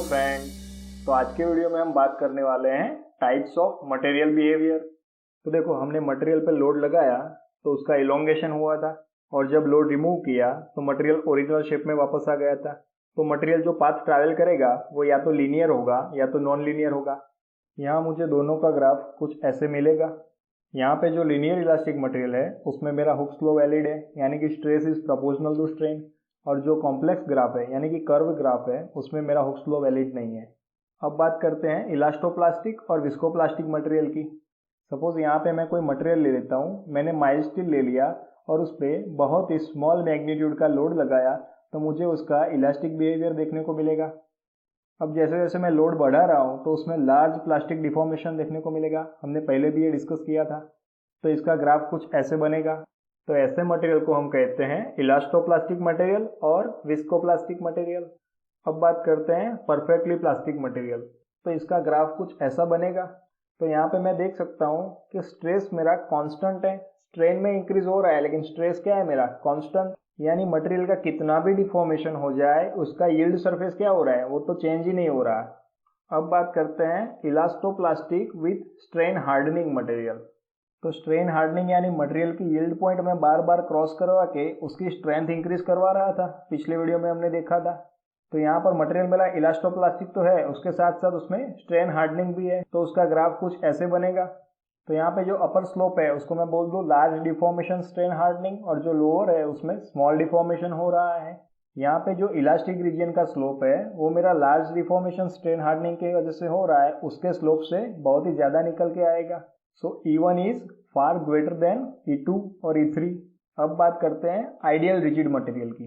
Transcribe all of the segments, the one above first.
Friends, तो आज के वीडियो में हम बात करने वाले हैं टाइप्स ऑफ मटेरियल बिहेवियर। तो देखो, हमने मटेरियल पे लोड लगाया तो उसका इलोंगेशन हुआ था, और जब लोड रिमूव किया तो मटेरियल ओरिजिनल शेप में वापस आ गया था। तो मटेरियल जो पाथ ट्रैवल करेगा वो या तो लीनियर होगा या तो नॉन लीनियर होगा। यहाँ मुझे दोनों का ग्राफ कुछ ऐसे मिलेगा। यहाँ पे जो लीनियर इलास्टिक मटेरियल है उसमें मेरा हुक्स लॉ वैलिड है, यानी कि stress is proportional to strain. और जो कॉम्प्लेक्स ग्राफ है यानी कि कर्व ग्राफ है उसमें मेरा हुक्स लॉ वैलिड नहीं है। अब बात करते हैं इलास्टोप्लास्टिक और विस्कोप्लास्टिक मटेरियल की। सपोज यहाँ पे मैं कोई मटेरियल ले लेता हूँ, मैंने माइल्ड स्टील ले लिया और उस पर बहुत ही स्मॉल मैग्नीट्यूड का लोड लगाया, तो मुझे उसका इलास्टिक बिहेवियर देखने को मिलेगा। अब जैसे जैसे मैं लोड बढ़ा रहा हूँ तो उसमें लार्ज प्लास्टिक डिफॉर्मेशन देखने को मिलेगा। हमने पहले भी ये डिस्कस किया था। तो इसका ग्राफ कुछ ऐसे बनेगा। तो ऐसे मटेरियल को हम कहते हैं इलास्टोप्लास्टिक मटेरियल और विस्कोप्लास्टिक मटेरियल। अब बात करते हैं परफेक्टली प्लास्टिक मटेरियल। तो इसका ग्राफ कुछ ऐसा बनेगा। तो यहाँ पे मैं देख सकता हूँ कि स्ट्रेस मेरा कांस्टेंट है, स्ट्रेन में इंक्रीज हो रहा है, लेकिन स्ट्रेस क्या है मेरा कांस्टेंट। यानी मटेरियल का कितना भी डिफॉर्मेशन हो जाए उसका यील्ड सरफेस क्या हो रहा है, वो तो चेंज ही नहीं हो रहा। अब बात करते हैं elastoplastic with strain hardening material. तो स्ट्रेन हार्डनिंग यानी मटेरियल की यील्ड पॉइंट में बार बार क्रॉस करवा के उसकी स्ट्रेंथ इंक्रीज करवा रहा था, पिछले वीडियो में हमने देखा था। तो यहाँ पर मटेरियल मेरा इलास्टोप्लास्टिक तो है, उसके साथ साथ उसमें स्ट्रेन हार्डनिंग भी है। तो उसका ग्राफ कुछ ऐसे बनेगा। तो यहाँ पे जो अपर स्लोप है उसको मैं बोल दूँ लार्ज डिफॉर्मेशन स्ट्रेन हार्डनिंग, और जो लोअर है उसमें स्मॉल डिफॉर्मेशन हो रहा है। यहाँ पे जो इलास्टिक रीजन का स्लोप है वो मेरा लार्ज डिफॉर्मेशन स्ट्रेन हार्डनिंग की वजह से हो रहा है, उसके स्लोप से बहुत ही ज्यादा निकल के आएगा। सो E1 is far greater than E2 और E3। अब बात करते हैं आइडियल रिजिड मटेरियल की।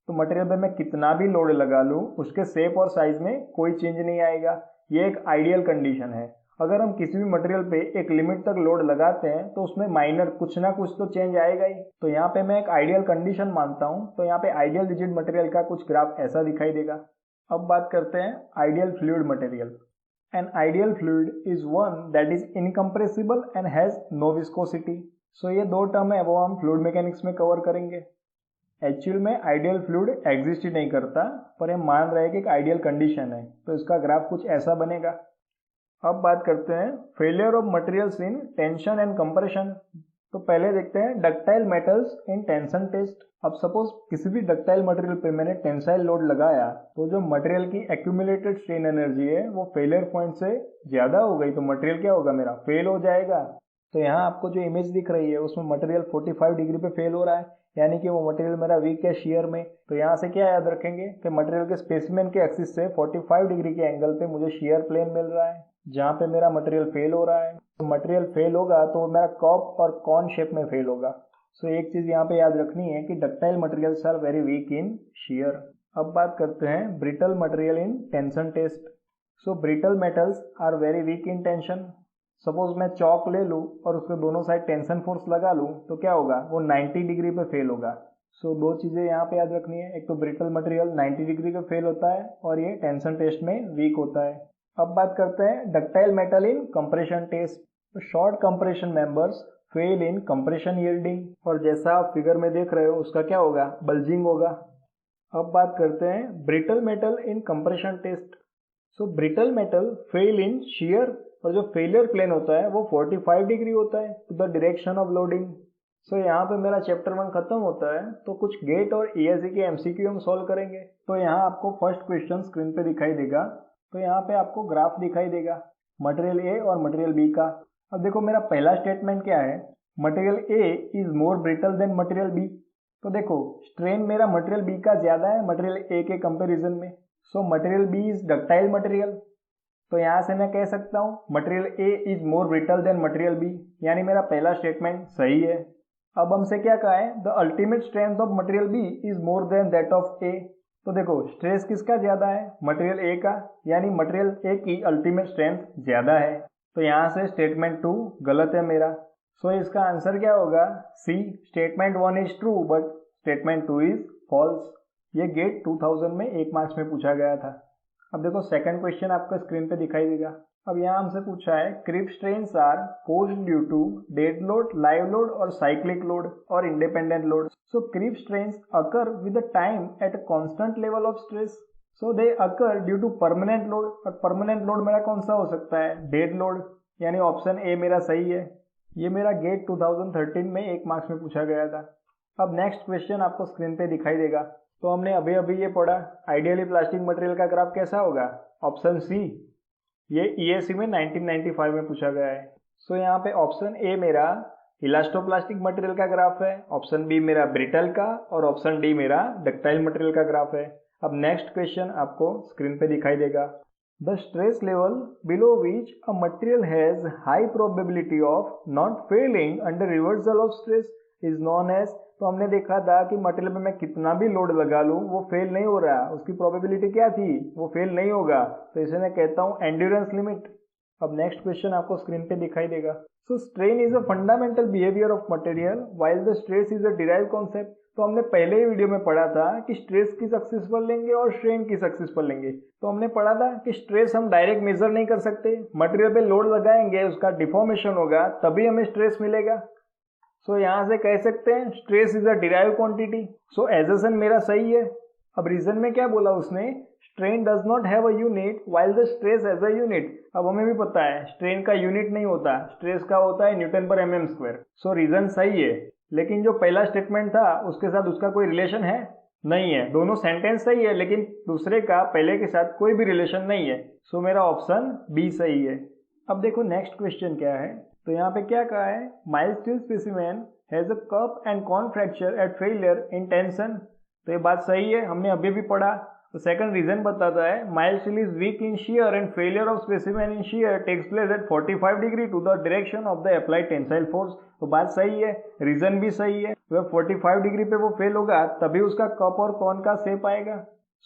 तो मटेरियल पे मैं कितना भी लोड लगा लूँ उसके शेप और साइज में कोई चेंज नहीं आएगा। ये एक आइडियल कंडीशन है। अगर हम किसी भी मटेरियल पे एक लिमिट तक लोड लगाते हैं तो उसमें माइनर कुछ ना कुछ तो चेंज आएगा ही। तो यहाँ पे मैं एक आइडियल कंडीशन मानता हूँ। तो यहाँ पे आइडियल रिजिड मटेरियल का कुछ ग्राफ ऐसा दिखाई देगा। अब बात करते हैं ideal fluid material. An ideal fluid is one that is incompressible and has no viscosity. So ये दो टर्म है वो हम फ्लूइड मैकेनिक्स में कवर करेंगे। एक्चुअल में आइडियल फ्लूइड एग्जिस्ट ही नहीं करता, पर हम मान रहे हैं कि एक आइडियल कंडीशन है। तो इसका ग्राफ कुछ ऐसा बनेगा। अब बात करते हैं failure of materials in tension and compression. तो पहले देखते हैं ductile metals in tension test. अब सपोज किसी भी डक्टाइल मटेरियल पे मैंने टेंसाइल लोड लगाया तो जो मटेरियल की एक्यूमुलेटेड स्ट्रेन एनर्जी है वो फेलियर पॉइंट से ज्यादा हो गई, तो मटेरियल क्या होगा मेरा फेल हो जाएगा। तो यहाँ आपको जो इमेज दिख रही है उसमें मटेरियल 45 डिग्री पे फेल हो रहा है, यानी कि वो मटेरियल मेरा वीक है शियर में। तो यहाँ से क्या याद रखेंगे कि मटेरियल के स्पेसिमेन के एक्सिस से 45 डिग्री के एंगल पे मुझे शियर प्लेन मिल रहा है जहाँ पे मेरा मटेरियल फेल हो रहा है। तो मटेरियल फेल होगा तो मेरा कप और कॉन शेप में फेल होगा। सो एक चीज यहाँ पे याद रखनी है कि ductile materials are very weak in shear. अब बात करते हैं brittle material in tension test. So brittle metals are very weak in tension. Suppose मैं चौक ले लूँ और उसके दोनों साइड टेंशन फोर्स लगा लूँ तो क्या होगा, वो 90 डिग्री पे फेल होगा। सो दो चीजें यहाँ पे याद रखनी है, एक तो ब्रिटल मटेरियल 90 डिग्री पे फेल होता है और ये टेंशन टेस्ट में वीक होता है। अब बात करते हैं ductile metal in compression test. तो short compression members fail in compression yielding, और जैसा आप फिगर में देख रहे हो उसका क्या होगा, बल्जिंग होगा। अब बात करते हैं brittle metal in compression test. So brittle metal fail in shear, और जो फेलियर प्लेन होता है वो 45 डिग्री होता है to the direction of loading. So यहाँ पे मेरा चैप्टर 1 खत्म होता है। तो कुछ गेट और ESE के MCQ हम सॉल्व करेंगे। तो यहाँ आपको फर्स्ट क्वेश्चन स्क्रीन पे दिखाई देगा। तो यहाँ पे आपको ग्राफ दिखाई देगा मटेरियल A और मटेरियल B का। अब देखो मेरा पहला स्टेटमेंट क्या है, material A is more brittle than material B। तो देखो स्ट्रेन मेरा मटेरियल B का ज्यादा है मटेरियल A के कंपैरिजन में। So material B is ductile material. तो यहाँ से मैं कह सकता हूँ material A is more brittle than material B, यानी मेरा पहला स्टेटमेंट सही है। अब हमसे क्या कहा है, the ultimate strength of material B is more than that of A। तो देखो स्ट्रेस किसका ज्यादा है, मटेरियल A का, यानी मटेरियल A की अल्टीमेट स्ट्रेंथ ज्यादा है। तो यहाँ से स्टेटमेंट 2 गलत है मेरा। सो इसका आंसर क्या होगा, C। Statement 1 is true but statement 2 is false. ये गेट 2000 में 1 मार्क्स में पूछा गया था। अब देखो सेकंड क्वेश्चन आपको स्क्रीन पे दिखाई देगा। अब यहाँ हमसे पूछा है creep strains are caused due to dead load, live load और साइक्लिक लोड और independent load. So creep strains occur with the time at a constant level of stress. So they occur due to permanent load, और permanent load मेरा कौन सा हो सकता है, dead load, यानी ऑप्शन ए मेरा सही है। ये मेरा गेट 2013 में 1 मार्क्स में पूछा गया था। अब नेक्स्ट क्वेश्चन आपको स्क्रीन पे दिखाई देगा। तो हमने अभी अभी ये पढ़ा आइडियली प्लास्टिक मटेरियल का ग्राफ कैसा होगा, ऑप्शन सी, ये ईएससी में 1995 में पूछा गया है। सो यहाँ पे ऑप्शन ए मेरा इलास्टोप्लास्टिक मटेरियल का ग्राफ है, ऑप्शन बी मेरा ब्रिटल का, और ऑप्शन डी मेरा डक्टाइल मटेरियल का ग्राफ है। अब नेक्स्ट क्वेश्चन आपको स्क्रीन पे दिखाई देगा। The stress level below which a material has high probability of not failing under reversal of stress is known as. तो हमने देखा था कि मटेरियल पे मैं कितना भी लोड लगा लूं वो फेल नहीं हो रहा, उसकी प्रोबेबिलिटी क्या थी, वो फेल नहीं होगा, तो इसे मैं कहता हूं एंड्योरेंस लिमिट। अब नेक्स्ट क्वेश्चन आपको स्क्रीन पे दिखाई देगा। So strain is a fundamental behaviour of material while the stress is a derived concept. तो हमने पहले ही वीडियो में पढ़ा था कि स्ट्रेस किस एक्सिस पर लेंगे और स्ट्रेन किस एक्सिस पर लेंगे। तो हमने पढ़ा था कि स्ट्रेस हम डायरेक्ट मेजर नहीं कर सकते, मटेरियल पे लोड लगाएंगे, उसका डिफॉर्मेशन होगा, तभी हमें स्ट्रेस मिलेगा। सो यहां से कह सकते हैं stress is a derived quantity. So assertion मेरा सही है। अब रीजन में क्या बोला उसने, strain does not have a unit while the stress has a unit. अब हमें भी पता है स्ट्रेन का यूनिट नहीं होता, स्ट्रेस का होता है न्यूटन पर एमएम स्क्वायर। सो रीजन सही है, लेकिन जो पहला स्टेटमेंट था उसके साथ उसका कोई रिलेशन है नहीं है। दोनों सेंटेंस सही है लेकिन दूसरे का पहले के साथ कोई भी रिलेशन नहीं है। सो मेरा ऑप्शन बी सही है। अब देखो नेक्स्ट क्वेश्चन क्या है। तो यहाँ पे क्या कहा है, mild steel specimen has a cup and cone fracture at failure in tension. तो ये बात सही है, हमने अभी भी पढ़ा। तो सेकंड रीजन बताता है mild steel is weak in shear and failure of specimen in shear takes place at 45 degree to the direction of the applied tensile force. तो बात सही है, रीजन भी सही है। वह 45 डिग्री पे वो फेल होगा तभी उसका कप और कॉन का शेप आएगा।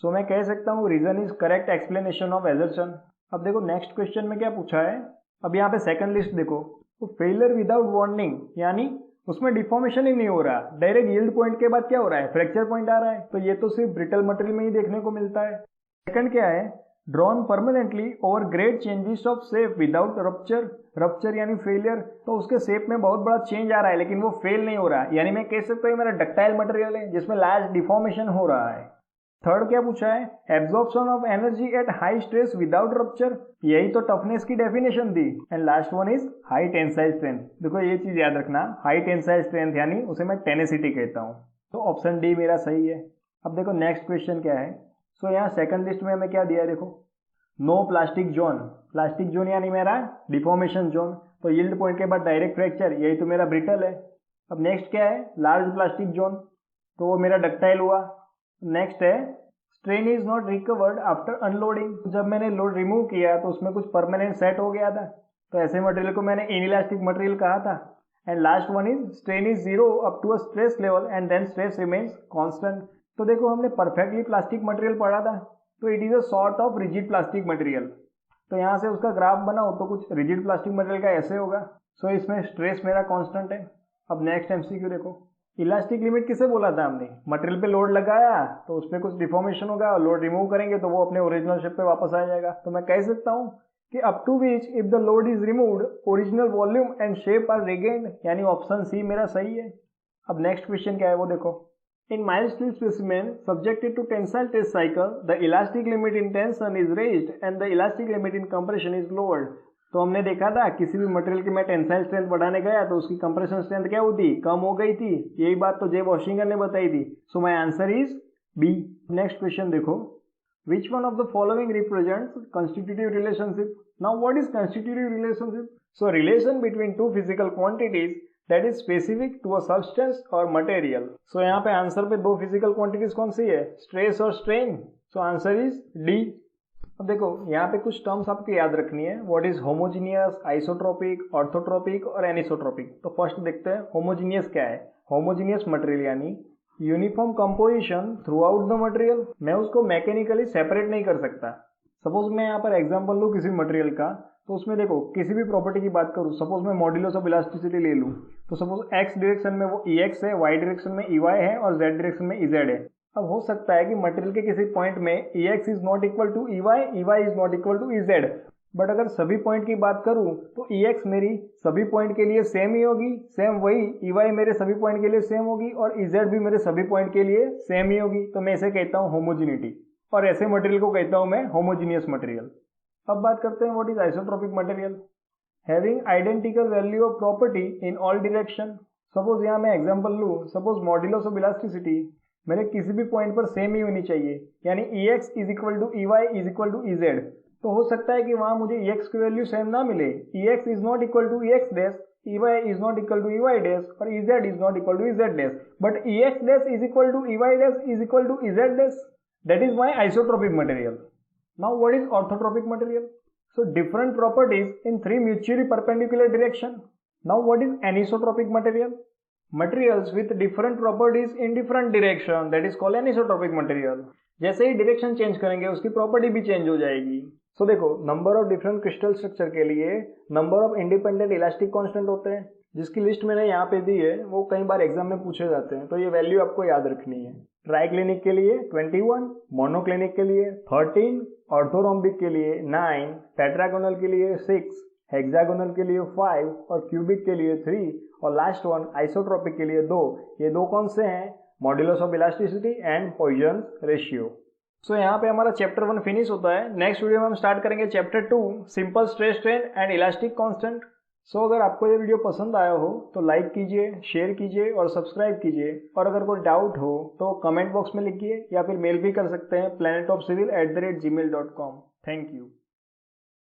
सो मैं कह सकता हूँ reason is correct explanation of assertion. अब देखो नेक्स्ट क्वेश्चन में क्या पूछा है। अब यहाँ पे सेकंड लिस्ट देखो, तो फेलियर विदाउट वार्निंग, यानी उसमें डिफॉर्मेशन ही नहीं हो रहा, डायरेक्ट यील्ड पॉइंट के बाद क्या हो रहा है, फ्रैक्चर पॉइंट आ रहा है। तो ये तो सिर्फ ब्रिटल मटेरियल में ही देखने को मिलता है। सेकंड क्या है, drawn permanently over great changes of shape without rupture. Rupture यानी फेलियर, तो उसके शेप में बहुत बड़ा चेंज आ रहा है लेकिन वो फेल नहीं हो रहा, यानी मैं कह सकता हूँ मेरा डक्टाइल मटेरियल है जिसमें लार्ज डिफॉर्मेशन हो रहा है। थर्ड क्या पूछा है, absorption of energy at high stress without rupture, यही तो टफनेस की डेफिनेशन थी। And last one is high tensile strength. देखो ये चीज याद रखना, हाई टेंसाइल स्ट्रेंथ यानी उसे मैं टेनेसिटी कहता हूँ। तो ऑप्शन डी मेरा सही है। अब देखो नेक्स्ट क्वेश्चन क्या है। सो यहाँ सेकंड लिस्ट में हमें क्या दिया है, देखो no plastic zone. Plastic zone यानी मेरा डिफॉर्मेशन जोन, तो यील्ड पॉइंट के बाद डायरेक्ट फ्रैक्चर, यही तो मेरा ब्रिटल है। अब नेक्स्ट क्या है, लार्ज प्लास्टिक जोन, तो वो मेरा डक्टाइल हुआ। नेक्स्ट है strain is not recovered after unloading. जब मैंने लोड रिमूव किया तो उसमें कुछ परमानेंट सेट हो गया था, तो ऐसे मटेरियल को मैंने इनइलास्टिक मटेरियल कहा था। And last one is strain is zero up to a stress level and then stress remains constant. तो देखो हमने परफेक्टली प्लास्टिक मटेरियल पढ़ा था, तो it is a sort of rigid plastic material. तो यहाँ से उसका ग्राफ बनाओ तो कुछ रिजिड प्लास्टिक मटेरियल का ऐसे होगा। सो इसमें स्ट्रेस मेरा कांस्टेंट है। अब नेक्स्ट एमसीक्यू देखो, इलास्टिक लिमिट किसे बोला था हमने, मटेरियल पे लोड लगाया तो उस पर कुछ डिफॉर्मेशन होगा, और लोड रिमूव करेंगे तो वो अपने ओरिजिनल शेप पे वापस आ जाएगा। तो मैं कह सकता हूँ कि up to which if the load is removed original volume and shape are regained, यानी ऑप्शन सी मेरा सही है। अब नेक्स्ट क्वेश्चन क्या है वो देखो, in mild steel specimen subjected to tensile test cycle the elastic limit in tension is raised and the elastic limit in compression is lowered. तो हमने देखा था किसी भी मटेरियल की मैं टेंसाइल स्ट्रेंथ बढ़ाने गया तो उसकी कंप्रेशन स्ट्रेंथ क्या होती, कम हो गई थी। यही बात तो जे वॉशिंगर ने बताई थी। So my answer is B. Next question देखो, which one of the following represents constitutive relationship. Now what is constitutive relationship? So relation between two physical quantities that is specific to a substance और material. So यहाँ पे answer पे दो physical quantities कौन सी है, stress और strain. So answer is D. अब देखो यहाँ पे कुछ टर्म्स आपको याद रखनी है, what is homogeneous, isotropic, orthotropic और एनिसोट्रोपिक। तो फर्स्ट देखते हैं होमोजीनियस क्या है। होमोजीनियस मटेरियल यानी uniform composition through out the material, मैं उसको मैकेनिकली सेपरेट नहीं कर सकता। सपोज मैं यहाँ पर एग्जांपल लूँ किसी मटेरियल का, तो उसमें देखो किसी भी प्रॉपर्टी की बात करूँ, सपोज मैं मॉड्यूलस ऑफ इलास्टिसिटी ले लूँ, तो सपोज एक्स डायरेक्शन में वो EX है, वाई डायरेक्शन में EY है और Z डायरेक्शन में EZ है। अब हो सकता है कि मटेरियल के किसी पॉइंट में EX is not equal to EY, EY is not equal to EZ, but अगर सभी पॉइंट की बात करूं तो EX मेरी सभी पॉइंट के लिए सेम ही होगी, सेम वही EY मेरे सभी पॉइंट के लिए सेम होगी और EZ भी मेरे सभी पॉइंट के लिए सेम ही होगी। तो मैं इसे कहता हूं होमोजिनिटी। और ऐसे मटेरियल को कहता हूं मैं होमोजीनियस मटेरियल। अब बात करते हैं what is isotropic material. Having identical value of property in all direction. Suppose यहाँ मैं एग्जांपल लूँ, सपोज मॉड्यूलस ऑफ इलास्टिसिटी मेरे किसी भी पॉइंट पर सेम ही होनी चाहिए, यानी Ex is equal to EY is equal to EZ। तो हो सकता है कि वहां मुझे Ex की वैल्यू सेम ना मिले, Ex is not equal to Ex dash, EY is not equal to EY dash और EZ is not equal to EZ dash, but Ex dash is equal to EY dash is equal to EZ dash. That is my isotropic material. Now what is orthotropic material? So different properties in three mutually perpendicular direction. Now what is anisotropic material? Materials with different properties in different direction, that is called anisotropic material. जैसे ही direction change करेंगे उसकी property भी change हो जाएगी। सो देखो, number of different crystal structure के लिए number of independent elastic constant होते हैं, जिसकी लिस्ट मैंने यहाँ पे दी है, वो कई बार एग्जाम में पूछे जाते हैं, तो ये वैल्यू आपको याद रखनी है। ट्राइक्लिनिक के लिए 21, मोनोक्लिनिक के लिए 13, ऑर्थोरोम्बिक के लिए 9, टेट्रागोनल के लिए 6, हेक्सागोनल के लिए 5 और क्यूबिक के लिए 3 और लास्ट वन आइसोट्रोपिक के लिए 2। ये दो कौन से हैं? Modulus of elasticity and Poisson's ratio. So यहाँ पे हमारा चैप्टर 1 फिनिश होता है। नेक्स्ट वीडियो में हम स्टार्ट करेंगे chapter 2, simple stress strain and elastic constant. So अगर आपको ये वीडियो पसंद आया हो तो लाइक कीजिए, शेयर कीजिए और सब्सक्राइब कीजिए, और अगर कोई डाउट हो तो कमेंट बॉक्स में लिखिए या फिर मेल भी कर सकते हैं planetofcivil@gmail.com। Thank you.